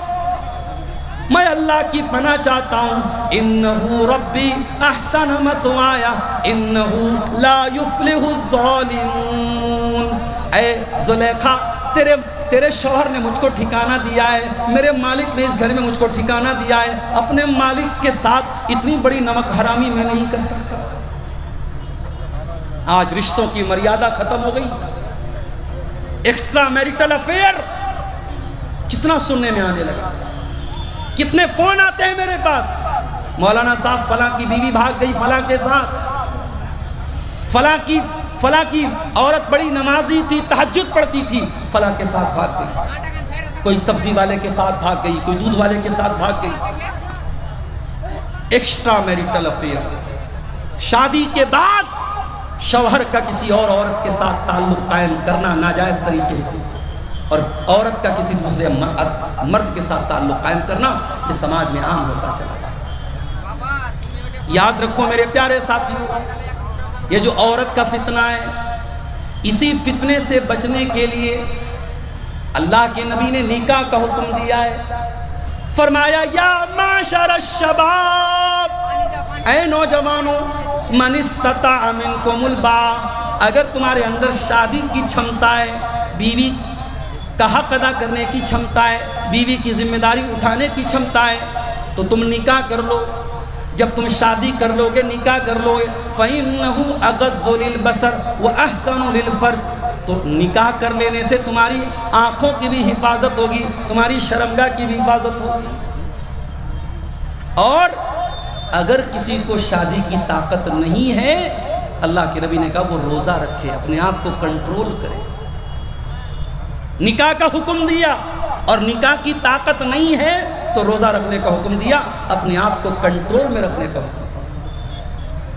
میں اللہ کی پناہ چاہتا ہوں، انہو ربی احسن مثوایا انہو لا یفلح الظالمون۔ اے زلیخا، تیرے شوہر نے مجھ کو ٹھکانہ دیا ہے، میرے مالک نے اس گھر میں مجھ کو ٹھکانہ دیا ہے، اپنے مالک کے ساتھ اتنی بڑی نمک حرامی میں نہیں کر سکتا۔ آج رشتوں کی مریادہ ختم ہو گئی، ایکسٹرا میریٹل افیئر کتنا سننے میں آنے لگا، کتنے فون آتے ہیں میرے پاس، مولانا صاحب فلاں کی بیوی بھاگ گئی فلاں کے ساتھ، فلاں کی عورت بڑی نمازی تھی، تہجد پڑھتی تھی، فلاں کے ساتھ بھاگ گئی، کوئی سبزی والے کے ساتھ بھاگ گئی، کوئی دودھ والے کے ساتھ بھاگ گئی۔ ایکسٹرا میریٹل افیئر، شادی کے بعد شوہر کا کسی اور عورت کے ساتھ تعلق قائم کرنا ناجائز طریقے سے، اور عورت کا کسی دوسرے مرد کے ساتھ تعلق قائم کرنا یہ سماج میں عام ہوتا چلا جائے۔ یاد رکھو میرے پیارے ساتھیوں، یہ جو عورت کا فتنہ ہے، اسی فتنے سے بچنے کے لیے اللہ کے نبی نے نکاح کا حکم دیا ہے۔ فرمایا یا معشر الشباب، اے نوجوانوں، من استطاع منکم الباء، اگر تمہارے اندر شادی کی چھمتا ہے، بیوی کا حق ادا کرنے کی چھمتا ہے، بیوی کی ذمہ داری اٹھانے کی چھمتا ہے، تو تم نکاح کر لو۔ جب تم شادی کر لو گے، نکاح کر لو گے، فَإِنَّهُ أَغَضُّ لِلْبَصَرِ وَأَحْسَنُ لِلْفَرْجِ، تو نکاح کر لینے سے تمہاری آنکھوں کی بھی حفاظت ہوگی، تمہاری شرمگاہ کی بھی حفاظت ہوگی۔ اور اگر کسی کو شادی کی طاقت نہیں ہے، اللہ کے نبی نے کہا وہ روزہ رکھے، اپنے آپ کو کنٹرول کرے۔ نکاح کا حکم دیا، اور نکاح کی طاقت نہیں ہے تو روزہ رکھنے کا حکم دیا، اپنے آپ کو کنٹرول میں رکھنے کا حکم دیا۔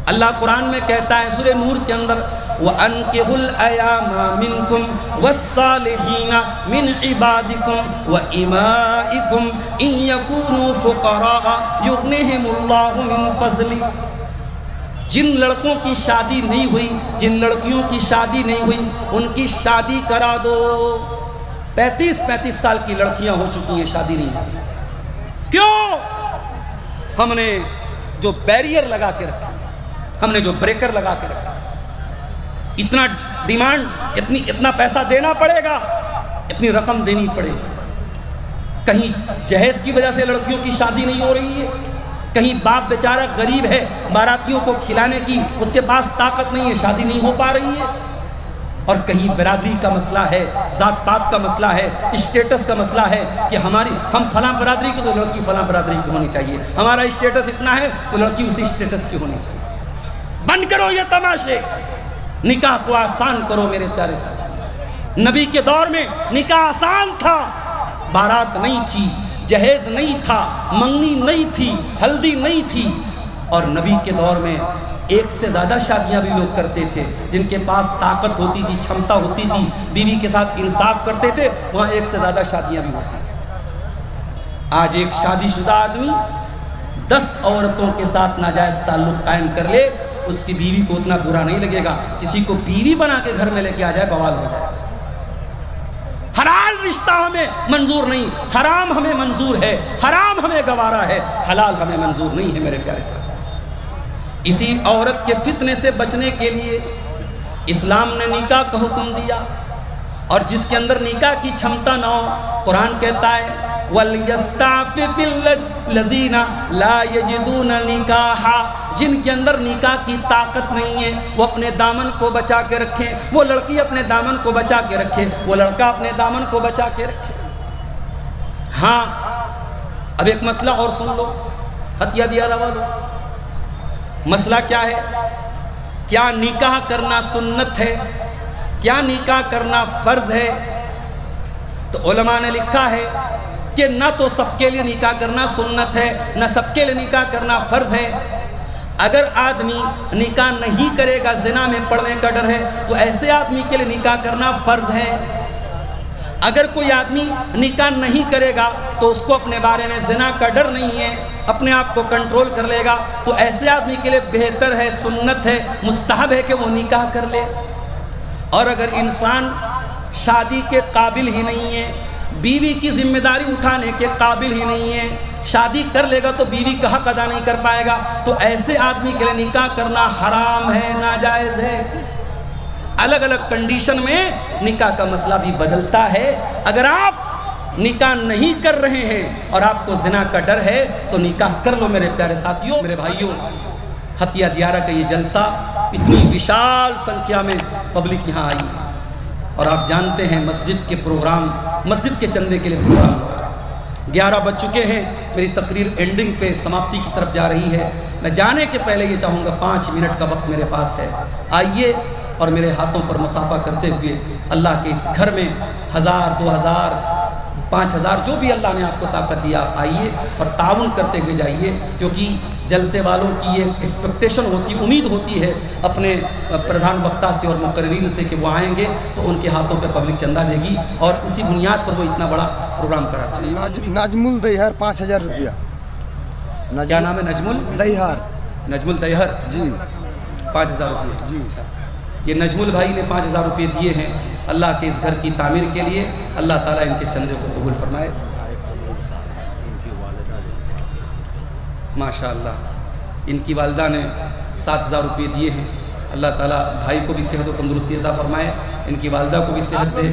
اللہ قرآن میں کہتا ہے سورہ نور کے اندر وَأَنْكِحُوا الْأَيَامَ مِنْكُمْ وَالصَّالِحِينَ مِنْ عِبَادِكُمْ وَإِمَائِكُمْ إِنْ يَكُونُوا فُقَرَاءَ يُغْنِهِمُ اللَّهُ مِنْ فَضْلِهِ، جن لڑکوں کی شادی نہیں ہوئی، جن لڑکیوں کی شادی نہیں ہوئی، ان کی شادی کرا دو۔ 35 سال کی لڑکیاں ہو چکی ہیں، شادی نہیں ہوئی۔ کیوں؟ ہم نے جو بیریئر لگا کے رکھا، ہم نے جو بریکر لگا کے رکھا، اتنا ڈیمانڈ، اتنا پیسہ دینا پڑے گا، اتنی رقم دینی پڑے گی۔ کہیں جہیز کی وجہ سے لڑکیوں کی شادی نہیں ہو رہی ہے، کہیں باپ بیچارہ غریب ہے، باراتیوں کو کھلانے کی اس کے پاس طاقت نہیں ہے، شادی نہیں ہو پا رہی ہے، اور کہیں برادری کا مسئلہ ہے، ذات پات کا مسئلہ ہے، اسٹیٹس کا مسئلہ ہے کہ ہم فلاں برادری کی تو لڑکی فلاں برادری کی ہونی چاہیے، ہمارا اسٹیٹس اتنا ہے تو لڑکی اسی اسٹیٹس کی ہونی چاہیے۔ بند کرو یہ تماشے، نکاح کو آسان کرو میرے پیارے ساتھی۔ نبی کے دور میں نکاح آسان تھا، بارات نہیں تھی، جہیز نہیں تھا، منگنی نہیں تھی، ہلدی نہیں تھی، اور نبی کے دور میں ایک سے زیادہ شادیاں بھی لوگ کرتے تھے. جن کے پاس طاقت ہوتی تھی، چھمتا ہوتی تھی، بیوی کے ساتھ انصاف کرتے تھے، وہاں ایک سے زیادہ شادیاں بھی ہوتی تھیں. آج ایک شادی شدہ آدمی 10 عورتوں کے ساتھ ناجائز تعلق قائم کر لے، اس کی بیوی کو اتنا برا نہیں لگے گا. کسی کو بیوی بنا کے گھر میں لے کے آ جائے، بوال ہو جائے. حلال رشتہ ہمیں منظور نہیں، حرام ہمیں منظور ہے، حرام ہمیں گوارا ہے، حلال ہمیں منظور نہیں ہے میرے پیارے ساتھی. اسی عورت کے فتنے سے بچنے کے لیے اسلام نے نکاح کا حکم دیا، اور جس کے اندر نکاح کی چھمتا نہ ہو، قرآن کہتا ہے وَلْيَسْتَعْفِفِ الَّذِينَ لَا يَجِدُونَ نِكَاحًا، جن کے اندر نکاح کی طاقت نہیں ہے وہ اپنے دامن کو بچا کے رکھیں. وہ لڑکی اپنے دامن کو بچا کے رکھے، وہ لڑکا اپنے دامن کو بچا کے رکھے. ہاں اب ایک مسئلہ اور سن لو ہتھیا دیا والو. مسئلہ کیا ہے؟ کیا نکاح کرنا سنت ہے؟ کیا نکاح کرنا فرض ہے؟ تو علماء نے لکھا ہے کہ نہ تو سب کے لیے نکاح کرنا سنت ہے، نہ سب کے لیے نکاح کرنا فرض ہے. اگر آدمی نکاح نہیں کرے گا، زنا میں پڑنے کا ڈر ہے، تو ایسے آدمی کے لیے نکاح کرنا فرض ہے. اگر کوئی آدمی نکاح نہیں کرے گا تو اس کو اپنے بارے میں زنا کا ڈر نہیں ہے، اپنے آپ کو کنٹرول کر لے گا، تو ایسے آدمی کے لیے بہتر ہے، سنت ہے، مستحب ہے کہ وہ نکاح کر لے. اور اگر انسان شادی کے قابل ہی نہیں ہے، بیوی کی ذمہ داری اٹھانے کے قابل ہی نہیں ہے، شادی کر لے گا تو بیوی کا حق ادا نہیں کر پائے گا، تو ایسے آدمی کے لیے نکاح کرنا حرام ہے، ناجائز ہے. الگ الگ کنڈیشن میں نکاح کا مسئلہ بھی بدلتا ہے. اگر آپ نکاح نہیں کر رہے ہیں اور آپ کو زنا کا ڈر ہے تو نکاح کر لو میرے پیارے ساتھیوں. میرے بھائیوں، ہتھیا دیارہ کا یہ جلسہ اتنی وشال سنکھیا میں پبلک یہاں آئی، اور آپ جانتے ہیں مسجد کے پروگرام، مسجد کے چندے کے لیے پروگرام ہو رہا ہے. 11 بج چکے ہیں، میری تقریر اینڈنگ پہ سماپتی کی طرف جا رہی ہے. میں جانے کے پہلے یہ چاہوں گا 5 منٹ کا وقت میرے پاس ہے. آئیے اور میرے ہاتھوں پر مسافہ کرتے ہوئے اللہ کے اس گھر میں 1000 2000 5000 جو بھی اللہ نے آپ کو طاقت دیا، آئیے اور تعاون کرتے ہوئے جائیے. کیونکہ جلسے والوں کی یہ ایکسپیکٹیشن ہوتی، امید ہوتی ہے اپنے پردھان وقتا سے اور مقررین سے کہ وہ آئیں گے تو ان کے ہاتھوں پہ پبلک چندہ دے گی، اور اسی بنیاد پر وہ اتنا بڑا پروگرام کراتا ہے. نجم الدیہر 5000 روپیہ. کیا نام ہے؟ نجم الدیہر. نجم الدیہر جی، 5000 روپیہ جی. یہ نجم البھائی نے 5000 روپے دیے ہیں اللہ کے اس گھر کی تعمیر کے لیے. اللہ تعالیٰ ان کے چندے کو قبول فرمائے. ماشاءاللہ ان کی والدہ نے 7000 روپے دیے ہیں. اللہ تعالیٰ بھائی کو بھی صحت و تندرستی عطا فرمائے، ان کی والدہ کو بھی صحت دے.